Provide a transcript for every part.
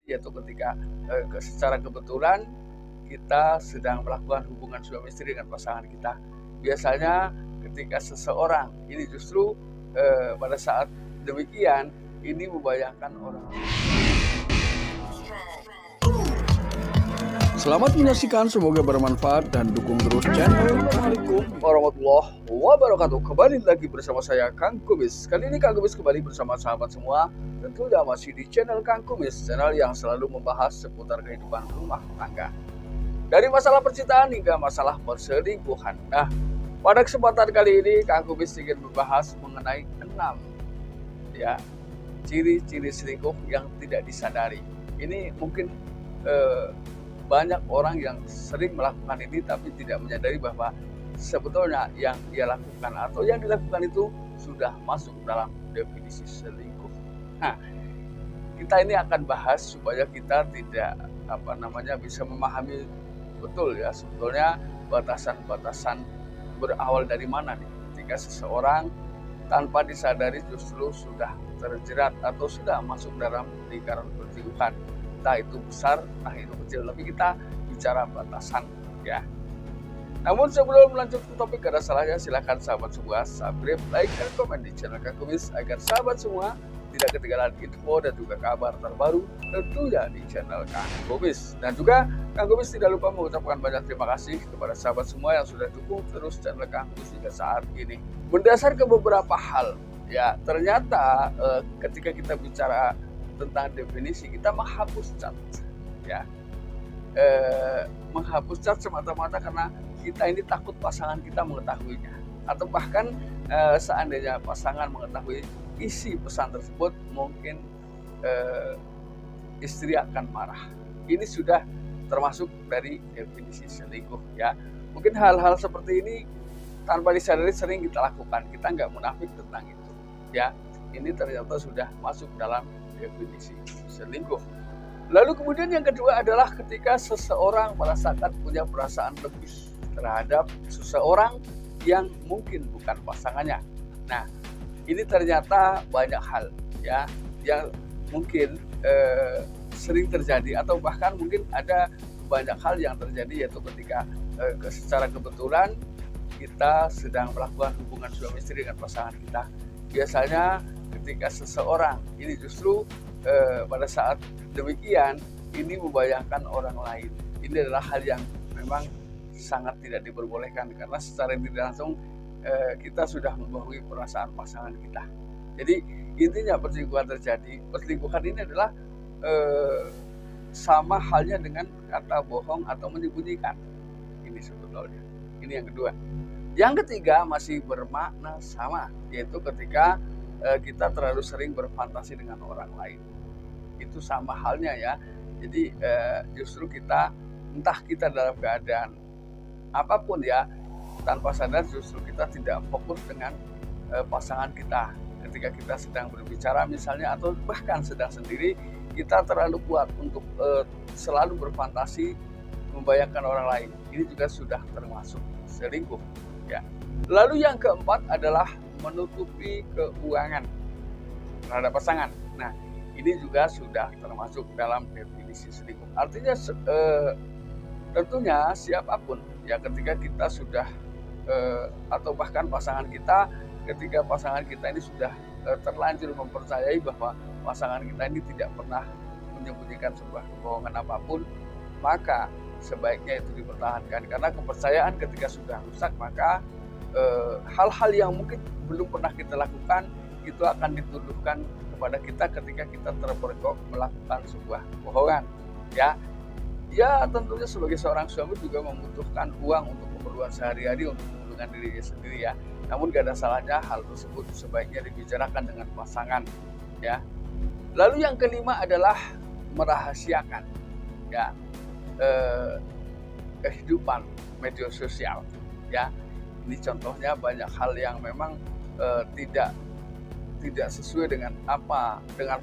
yaitu ketika secara kebetulan kita sedang melakukan hubungan suami istri dengan pasangan kita. Biasanya ketika seseorang ini justru pada saat demikian ini membayangkan orang. Selamat menyaksikan, semoga bermanfaat dan dukung terus channel. Assalamualaikum warahmatullahi wabarakatuh. Kembali lagi bersama saya Kang Kumis. Kali ini Kang Kumis kembali bersama sahabat semua. Tentunya masih di channel Kang Kumis, channel yang selalu membahas seputar kehidupan rumah tangga. Dari masalah percintaan hingga masalah perselingkuhan. Nah, pada kesempatan kali ini Kang Kumis ingin membahas mengenai 6 ciri-ciri selingkuh yang tidak disadari. Ini mungkin banyak orang yang sering melakukan ini tapi tidak menyadari bahwa sebetulnya yang ia lakukan atau yang dilakukan itu sudah masuk dalam definisi selingkuh. Nah, kita ini akan bahas supaya kita tidak bisa memahami betul ya sebetulnya batasan-batasan berawal dari mana nih ketika seseorang tanpa disadari justru sudah terjerat atau sudah masuk dalam lingkaran perselingkuhan. Entah itu besar, entah itu kecil, tapi kita bicara batasan ya. Namun sebelum lanjut ke topik, ada salahnya silakan sahabat semua subscribe, like, dan komen di channel Kang Kumis agar sahabat semua tidak ketinggalan info dan juga kabar terbaru tentunya di channel Kang Kumis. Dan juga Kang Kumis tidak lupa mengucapkan banyak terima kasih kepada sahabat semua yang sudah dukung terus channel Kang Kumis hingga saat ini. Berdasar ke beberapa hal ya, ternyata ketika kita bicara tentang definisi, kita menghapus cat ya, menghapus cat semata-mata karena kita ini takut pasangan kita mengetahuinya, atau bahkan seandainya pasangan mengetahui isi pesan tersebut mungkin istri akan marah. Ini sudah termasuk dari definisi selingkuh ya. Mungkin hal-hal seperti ini tanpa disadari sering kita lakukan, kita nggak munafik tentang itu ya. Ini ternyata sudah masuk dalam definisi selingkuh. Lalu kemudian yang kedua adalah ketika seseorang merasakan punya perasaan lebih terhadap seseorang yang mungkin bukan pasangannya. Nah, ini ternyata banyak hal ya yang mungkin sering terjadi, atau bahkan mungkin ada banyak hal yang terjadi, yaitu ketika secara kebetulan kita sedang melakukan hubungan suami istri dengan pasangan kita. Biasanya ketika seseorang ini justru pada saat demikian ini membayangkan orang lain. Ini adalah hal yang memang sangat tidak diperbolehkan karena secara tidak langsung kita sudah membohongi perasaan pasangan kita. Jadi intinya perselingkuhan terjadi. Perselingkuhan ini adalah sama halnya dengan kata bohong atau menyembunyikan. Ini sebetulnya. Ini yang kedua. Yang ketiga masih bermakna sama, yaitu ketika kita terlalu sering berfantasi dengan orang lain. Itu sama halnya ya. Jadi justru kita, entah kita dalam keadaan apapun ya, tanpa sadar justru kita tidak fokus dengan pasangan kita. Ketika kita sedang berbicara misalnya, atau bahkan sedang sendiri, kita terlalu kuat untuk selalu berfantasi membayangkan orang lain. Ini juga sudah termasuk selingkuh ya. Lalu yang keempat adalah menutupi keuangan terhadap pasangan. Nah, ini juga sudah termasuk dalam definisi selingkuh. Artinya tentunya siapapun ya, ketika kita sudah atau bahkan pasangan kita, ketika pasangan kita ini sudah terlanjur mempercayai bahwa pasangan kita ini tidak pernah menyembunyikan sebuah kebohongan apapun, maka sebaiknya itu dipertahankan, karena kepercayaan ketika sudah rusak maka hal-hal yang mungkin belum pernah kita lakukan itu akan dituduhkan kepada kita ketika kita terpergok melakukan sebuah kebohongan ya. Ya tentunya sebagai seorang suami juga membutuhkan uang untuk keperluan sehari-hari, untuk kepentingan dirinya sendiri ya. Namun gak ada salahnya hal tersebut sebaiknya dibicarakan dengan pasangan ya. Lalu yang kelima adalah merahasiakan ya kehidupan media sosial ya. Ini contohnya banyak hal yang memang tidak sesuai dengan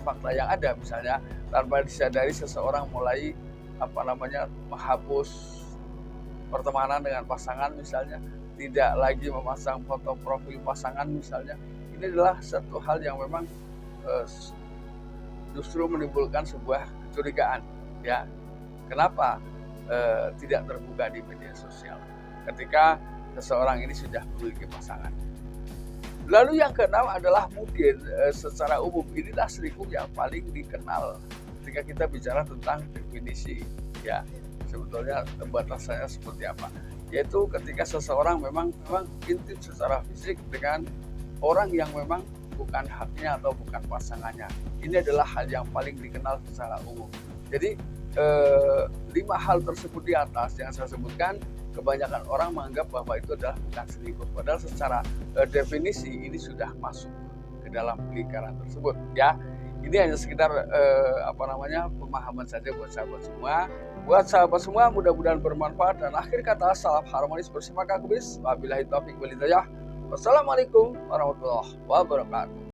fakta yang ada. Misalnya tanpa disadari seseorang mulai menghapus pertemanan dengan pasangan misalnya, tidak lagi memasang foto profil pasangan misalnya. Ini adalah satu hal yang memang justru menimbulkan sebuah kecurigaan, ya. Kenapa tidak terbuka di media sosial ketika seseorang ini sudah memiliki pasangan? Lalu yang keenam adalah mungkin secara umum inilah selingkuh yang paling dikenal ketika kita bicara tentang definisi, ya. Sebetulnya batasannya seperti apa? Yaitu ketika seseorang memang intim secara fisik dengan orang yang memang bukan haknya atau bukan pasangannya. Ini adalah hal yang paling dikenal secara umum. Jadi 5 hal tersebut di atas yang saya sebutkan, kebanyakan orang menganggap bahwa itu adalah bukan selingkuh. Padahal secara definisi ini sudah masuk ke dalam lingkaran tersebut, ya. Ini hanya sekitar pemahaman saja buat sahabat semua. Buat sahabat semua, mudah-mudahan bermanfaat. Dan akhir kata, salam harmonis bersama Kak Kubis. Wabillahi taufiq wal hidayah. Wassalamualaikum warahmatullahi wabarakatuh.